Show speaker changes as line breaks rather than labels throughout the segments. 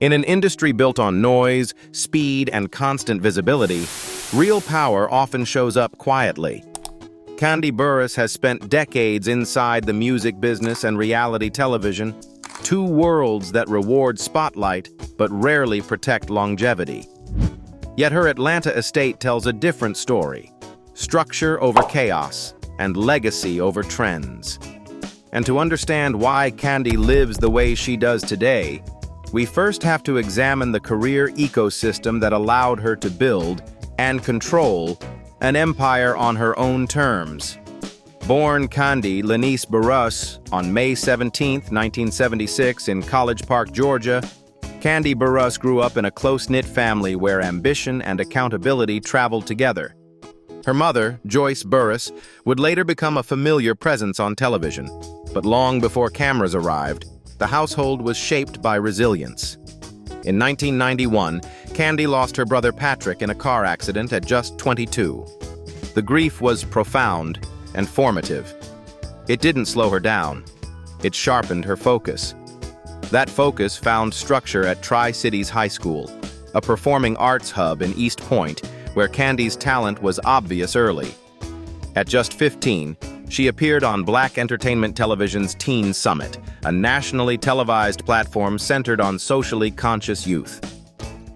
In an industry built on noise, speed, and constant visibility, real power often shows up quietly. Kandi Burruss has spent decades inside the music business and reality television, two worlds that reward spotlight but rarely protect longevity. Yet her Atlanta estate tells a different story: structure over chaos and legacy over trends. And to understand why Kandi lives the way she does today, we first have to examine the career ecosystem that allowed her to build and control an empire on her own terms. Born Kandi Burruss on May 17, 1976 in College Park, Georgia, Kandi Burruss grew up in a close-knit family where ambition and accountability traveled together. Her mother, Joyce Burruss, would later become a familiar presence on television, but long before cameras arrived, the household was shaped by resilience. In 1991, Kandi lost her brother Patrick in a car accident at just 22. The grief was profound and formative. It didn't slow her down. It sharpened her focus. That focus found structure at Tri-Cities High School, a performing arts hub in East Point, where Kandi's talent was obvious early. At just 15, she appeared on Black Entertainment Television's Teen Summit, a nationally televised platform centered on socially conscious youth.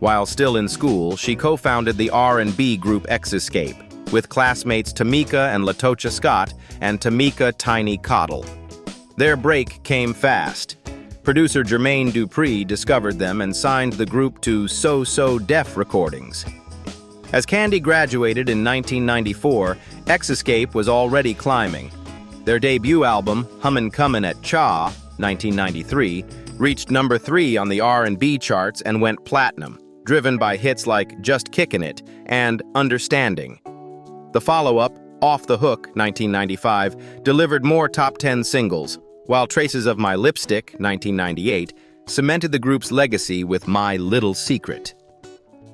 While still in school, she co-founded the R&B group Escape, with classmates Tamika and LaTocha Scott and Tamika Tiny Cottle. Their break came fast. Producer Jermaine Dupri discovered them and signed the group to So So Def Recordings. As Kandi graduated in 1994, Escape was already climbing. Their debut album, Hummin' Comin' at Cha, 1993, reached number 3 on the R&B charts and went platinum, driven by hits like Just Kickin' It and Understanding. The follow-up, Off the Hook, 1995, delivered more top 10 singles, while Traces of My Lipstick, 1998, cemented the group's legacy with My Little Secret.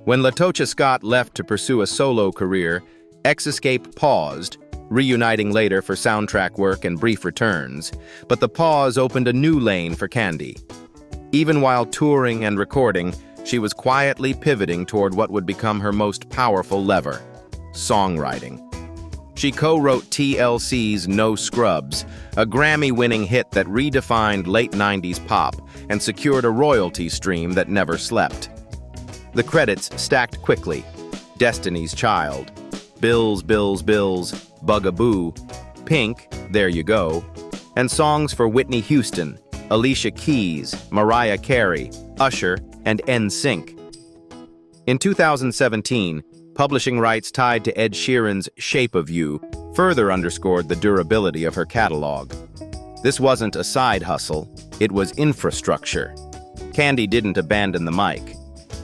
When LaTocha Scott left to pursue a solo career, Escape paused, reuniting later for soundtrack work and brief returns, but the pause opened a new lane for Kandi. Even while touring and recording, she was quietly pivoting toward what would become her most powerful lever: songwriting. She co-wrote TLC's No Scrubs, a Grammy-winning hit that redefined late 90s pop and secured a royalty stream that never slept. The credits stacked quickly: Destiny's Child, Bills, Bills, Bills, Bugaboo, Pink, There You Go, and songs for Whitney Houston, Alicia Keys, Mariah Carey, Usher, and NSYNC. In 2017, publishing rights tied to Ed Sheeran's Shape of You further underscored the durability of her catalog. This wasn't a side hustle, it was infrastructure. Kandi didn't abandon the mic.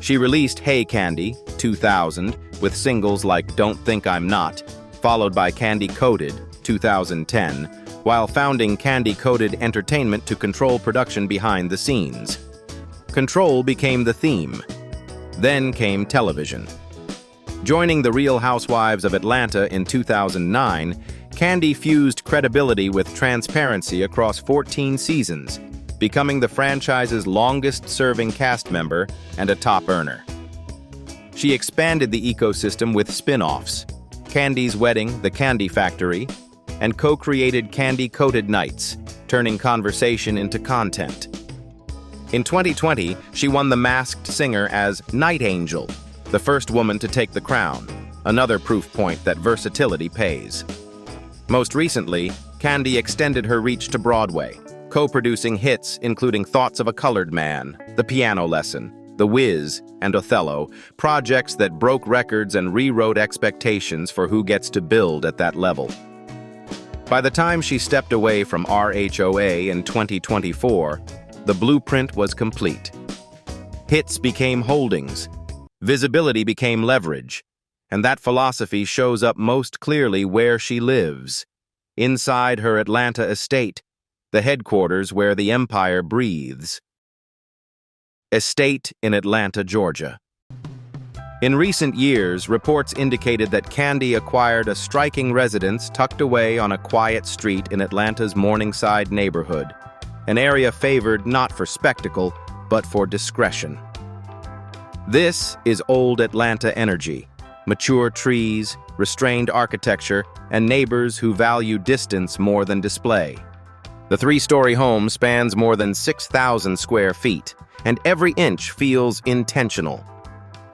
She released Hey Kandi, 2000, with singles like Don't Think I'm Not, followed by Kandi Coded, 2010, while founding Kandi Coded Entertainment to control production behind the scenes. Control became the theme. Then came television. Joining The Real Housewives of Atlanta in 2009, Kandi fused credibility with transparency across 14 seasons, becoming the franchise's longest-serving cast member and a top earner. She expanded the ecosystem with spin-offs: Kandi's Wedding, The Kandi Factory, and co-created Kandi Coded Nights, turning conversation into content. In 2020, she won The Masked Singer as Night Angel, the first woman to take the crown, another proof point that versatility pays. Most recently, Kandi extended her reach to Broadway, co-producing hits including Thoughts of a Colored Man, The Piano Lesson, The Wiz, and Othello, projects that broke records and rewrote expectations for who gets to build at that level. By the time she stepped away from RHOA in 2024, the blueprint was complete. Hits became holdings, visibility became leverage, and that philosophy shows up most clearly where she lives, inside her Atlanta estate, the headquarters where the empire breathes. Estate in Atlanta, Georgia. In recent years, reports indicated that Kandi acquired a striking residence tucked away on a quiet street in Atlanta's Morningside neighborhood, an area favored not for spectacle, but for discretion. This is old Atlanta energy: mature trees, restrained architecture, and neighbors who value distance more than display. The three-story home spans more than 6,000 square feet, and every inch feels intentional.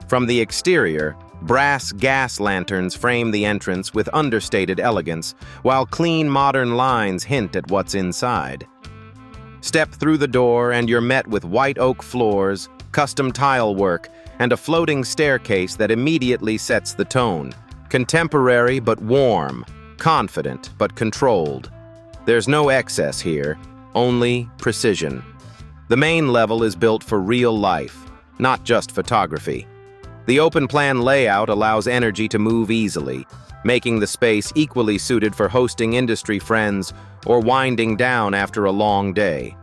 From the exterior, brass gas lanterns frame the entrance with understated elegance, while clean modern lines hint at what's inside. Step through the door and you're met with white oak floors, custom tile work, and a floating staircase that immediately sets the tone. Contemporary but warm, confident but controlled. There's no excess here, only precision. The main level is built for real life, not just photography. The open-plan layout allows energy to move easily, making the space equally suited for hosting industry friends or winding down after a long day.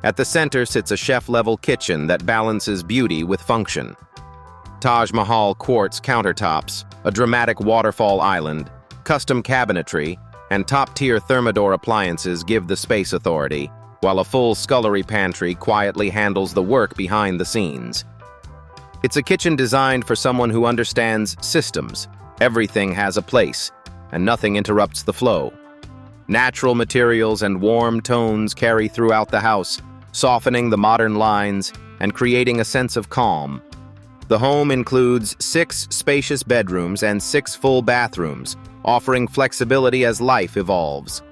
At the center sits a chef-level kitchen that balances beauty with function. Taj Mahal quartz countertops, a dramatic waterfall island, custom cabinetry, and top-tier Thermador appliances give the space authority, while a full scullery pantry quietly handles the work behind the scenes. It's a kitchen designed for someone who understands systems. Everything has a place, and nothing interrupts the flow. Natural materials and warm tones carry throughout the house, softening the modern lines and creating a sense of calm. The home includes 6 spacious bedrooms and 6 full bathrooms, offering flexibility as life evolves.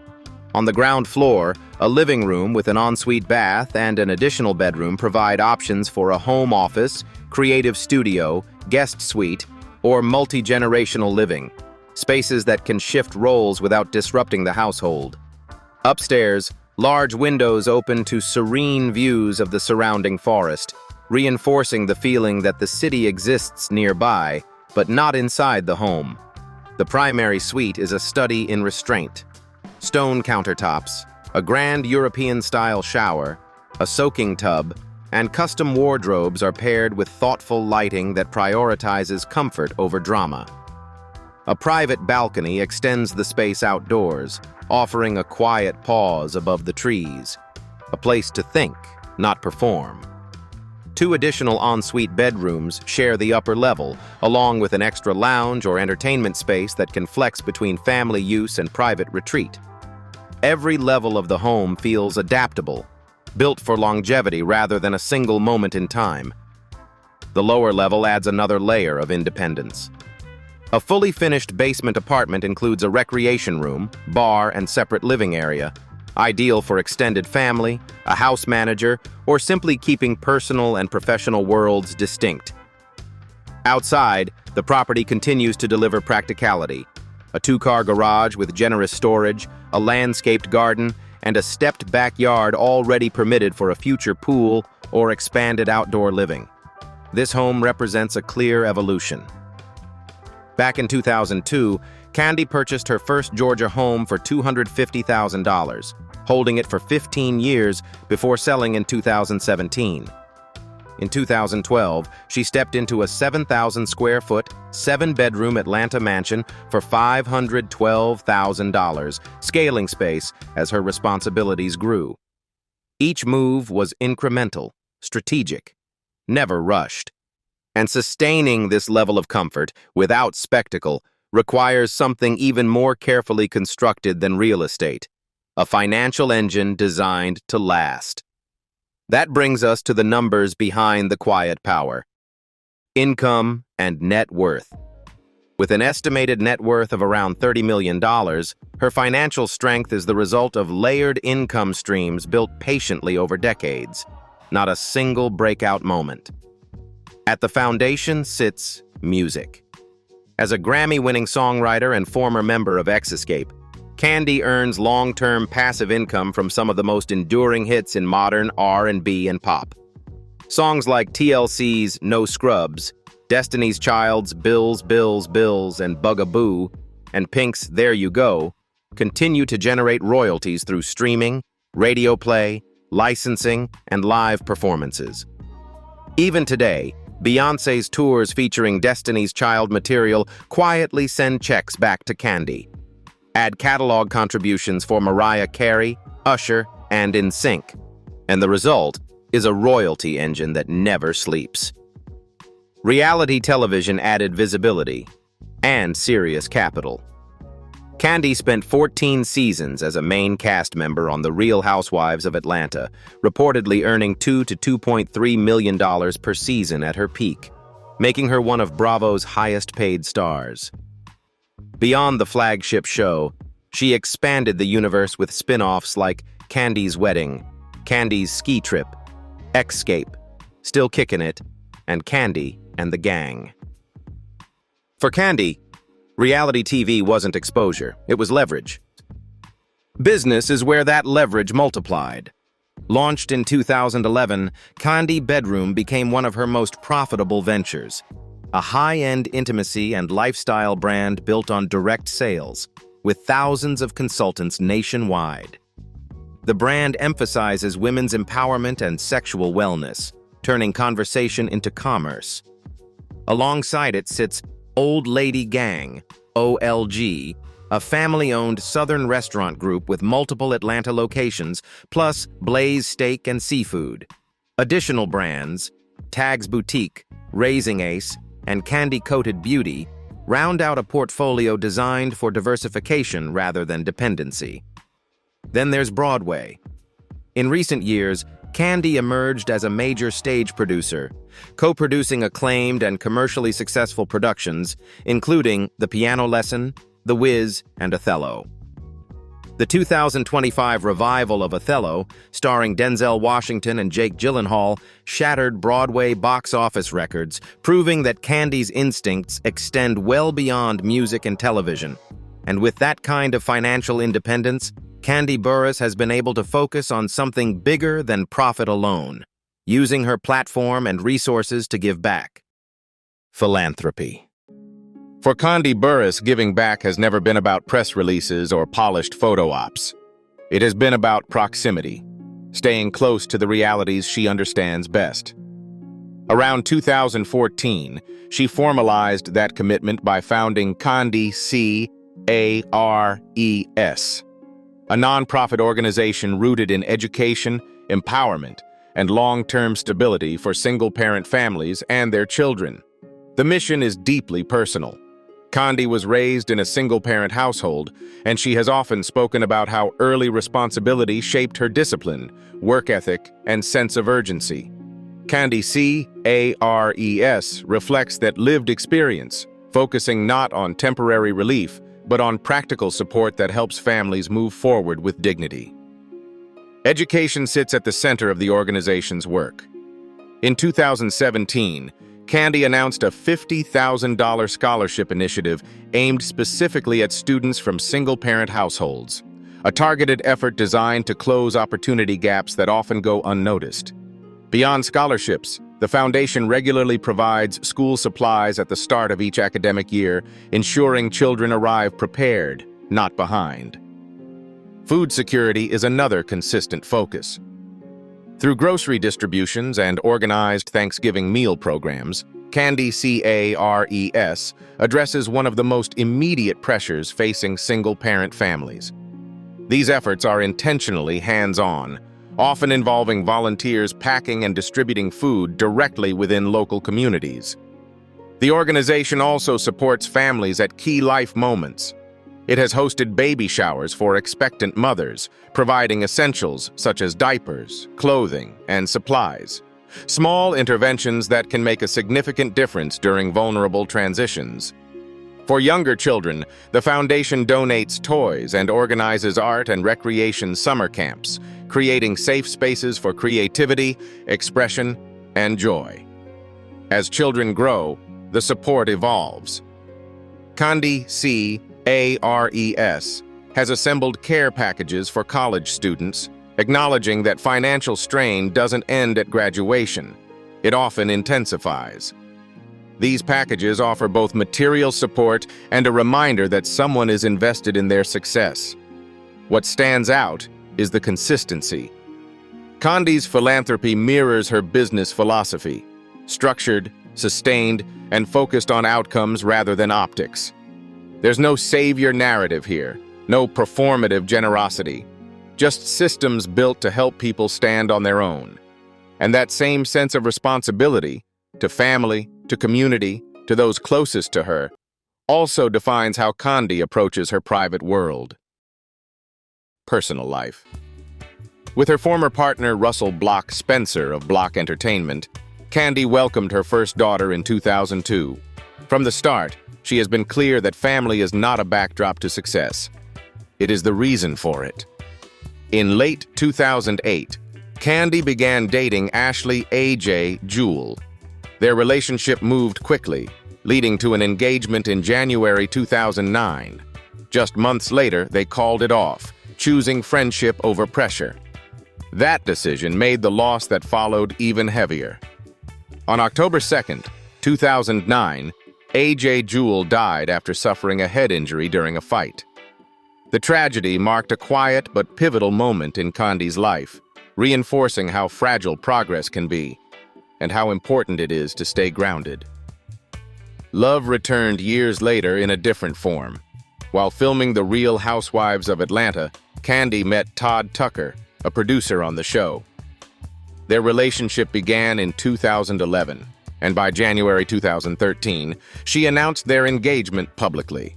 On the ground floor, a living room with an ensuite bath and an additional bedroom provide options for a home office, creative studio, guest suite, or multi-generational living, spaces that can shift roles without disrupting the household. Upstairs, large windows open to serene views of the surrounding forest, reinforcing the feeling that the city exists nearby, but not inside the home. The primary suite is a study in restraint. Stone countertops, a grand European-style shower, a soaking tub, and custom wardrobes are paired with thoughtful lighting that prioritizes comfort over drama. A private balcony extends the space outdoors, offering a quiet pause above the trees, a place to think, not perform. 2 additional ensuite bedrooms share the upper level, along with an extra lounge or entertainment space that can flex between family use and private retreat. Every level of the home feels adaptable, built for longevity rather than a single moment in time. The lower level adds another layer of independence. A fully finished basement apartment includes a recreation room, bar, and separate living area, ideal for extended family, a house manager, or simply keeping personal and professional worlds distinct. Outside, the property continues to deliver practicality. A 2-car garage with generous storage, a landscaped garden, and a stepped backyard already permitted for a future pool or expanded outdoor living. This home represents a clear evolution. Back in 2002, Kandi purchased her first Georgia home for $250,000, holding it for 15 years before selling in 2017. In 2012, she stepped into a 7,000-square-foot, 7-bedroom Atlanta mansion for $512,000, scaling space as her responsibilities grew. Each move was incremental, strategic, never rushed. And sustaining this level of comfort without spectacle requires something even more carefully constructed than real estate: a financial engine designed to last. That brings us to the numbers behind the quiet power: income and net worth. With an estimated net worth of around $30 million, her financial strength is the result of layered income streams built patiently over decades, not a single breakout moment. At the foundation sits music. As a Grammy-winning songwriter and former member of Escape, Kandi earns long-term passive income from some of the most enduring hits in modern R&B and pop. Songs like TLC's No Scrubs, Destiny's Child's Bills, Bills, Bills, and Bugaboo, and Pink's There You Go continue to generate royalties through streaming, radio play, licensing, and live performances. Even today, Beyoncé's tours featuring Destiny's Child material quietly send checks back to Kandi. Add catalog contributions for Mariah Carey, Usher, and NSYNC, and the result is a royalty engine that never sleeps. Reality television added visibility and serious capital. Kandi spent 14 seasons as a main cast member on The Real Housewives of Atlanta, reportedly earning $2 to $2.3 million per season at her peak, making her one of Bravo's highest-paid stars. Beyond the flagship show, she expanded the universe with spin-offs like Kandi's Wedding, Kandi's Ski Trip, Escape, Still Kickin' It, and Kandi and the Gang. For Kandi, reality TV wasn't exposure, it was leverage. Business is where that leverage multiplied. Launched in 2011, Kandi Bedroom became one of her most profitable ventures, a high-end intimacy and lifestyle brand built on direct sales, with thousands of consultants nationwide. The brand emphasizes women's empowerment and sexual wellness, turning conversation into commerce. Alongside it sits Old Lady Gang, OLG, a family-owned Southern restaurant group with multiple Atlanta locations, plus Blaze Steak and Seafood. Additional brands, Tags Boutique, Raising Ace, and Candy Coated Beauty, round out a portfolio designed for diversification rather than dependency. Then there's Broadway. In recent years, Kandi emerged as a major stage producer, co-producing acclaimed and commercially successful productions, including The Piano Lesson, The Wiz, and Othello. The 2025 revival of Othello, starring Denzel Washington and Jake Gyllenhaal, shattered Broadway box office records, proving that Kandi's instincts extend well beyond music and television. And with that kind of financial independence, Kandi Burruss has been able to focus on something bigger than profit alone, using her platform and resources to give back. Philanthropy. For Kandi Burruss, giving back has never been about press releases or polished photo ops. It has been about proximity, staying close to the realities she understands best. Around 2014, she formalized that commitment by founding Kandi Burruss, a nonprofit organization rooted in education, empowerment, and long-term stability for single-parent families and their children. The mission is deeply personal. Kandi was raised in a single-parent household, and she has often spoken about how early responsibility shaped her discipline, work ethic, and sense of urgency. Kandi Burruss reflects that lived experience, focusing not on temporary relief, but on practical support that helps families move forward with dignity. Education sits at the center of the organization's work. In 2017, Kandi announced a $50,000 scholarship initiative aimed specifically at students from single-parent households, a targeted effort designed to close opportunity gaps that often go unnoticed. Beyond scholarships, the foundation regularly provides school supplies at the start of each academic year, ensuring children arrive prepared, not behind. Food security is another consistent focus. Through grocery distributions and organized Thanksgiving meal programs, Kandi Burruss addresses one of the most immediate pressures facing single-parent families. These efforts are intentionally hands-on, often involving volunteers packing and distributing food directly within local communities. The organization also supports families at key life moments. It has hosted baby showers for expectant mothers, providing essentials such as diapers, clothing, and supplies. Small interventions that can make a significant difference during vulnerable transitions. For younger children, the foundation donates toys and organizes art and recreation summer camps, creating safe spaces for creativity, expression, and joy. As children grow, the support evolves. Kandi Burruss has assembled care packages for college students, acknowledging that financial strain doesn't end at graduation. It often intensifies. These packages offer both material support and a reminder that someone is invested in their success. What stands out is the consistency. Kandi's philanthropy mirrors her business philosophy, structured, sustained, and focused on outcomes rather than optics. There's no savior narrative here, no performative generosity, just systems built to help people stand on their own. And that same sense of responsibility to family, to community, to those closest to her, also defines how Kandi approaches her private world. Personal life. With her former partner Russell Block Spencer of Block Entertainment, Kandi welcomed her first daughter in 2002. From the start, she has been clear that family is not a backdrop to success. It is the reason for it. In late 2008, Kandi began dating Ashley A.J. Jewell. Their relationship moved quickly, leading to an engagement in January 2009. Just months later, they called it off, choosing friendship over pressure. That decision made the loss that followed even heavier. On October 2nd, 2009, A.J. Jewell died after suffering a head injury during a fight. The tragedy marked a quiet but pivotal moment in Kandi's life, reinforcing how fragile progress can be and how important it is to stay grounded. Love returned years later in a different form. While filming The Real Housewives of Atlanta, Kandi met Todd Tucker, a producer on the show. Their relationship began in 2011, and by January 2013, she announced their engagement publicly.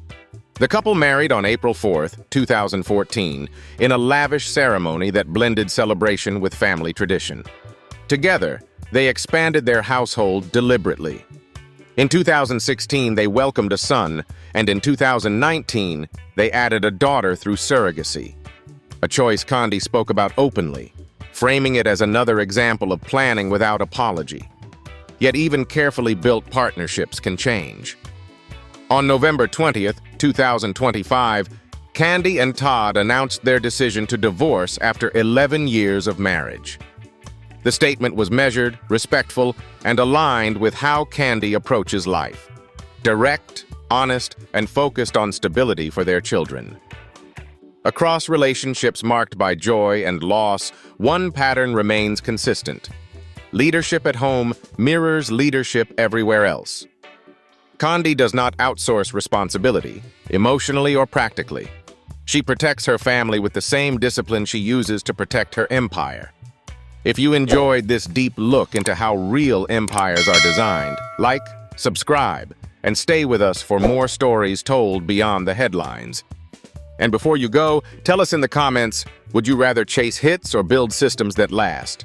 The couple married on April 4, 2014, in a lavish ceremony that blended celebration with family tradition. Together, they expanded their household deliberately. In 2016, they welcomed a son, and in 2019, they added a daughter through surrogacy. A choice Kandi spoke about openly, framing it as another example of planning without apology. Yet even carefully built partnerships can change. On November 20th, 2025, Kandi and Todd announced their decision to divorce after 11 years of marriage. The statement was measured, respectful, and aligned with how Kandi approaches life. Direct, honest, and focused on stability for their children. Across relationships marked by joy and loss, one pattern remains consistent. Leadership at home mirrors leadership everywhere else. Kandi does not outsource responsibility, emotionally or practically. She protects her family with the same discipline she uses to protect her empire. If you enjoyed this deep look into how real empires are designed, like, subscribe, and stay with us for more stories told beyond the headlines. And before you go, tell us in the comments, would you rather chase hits or build systems that last?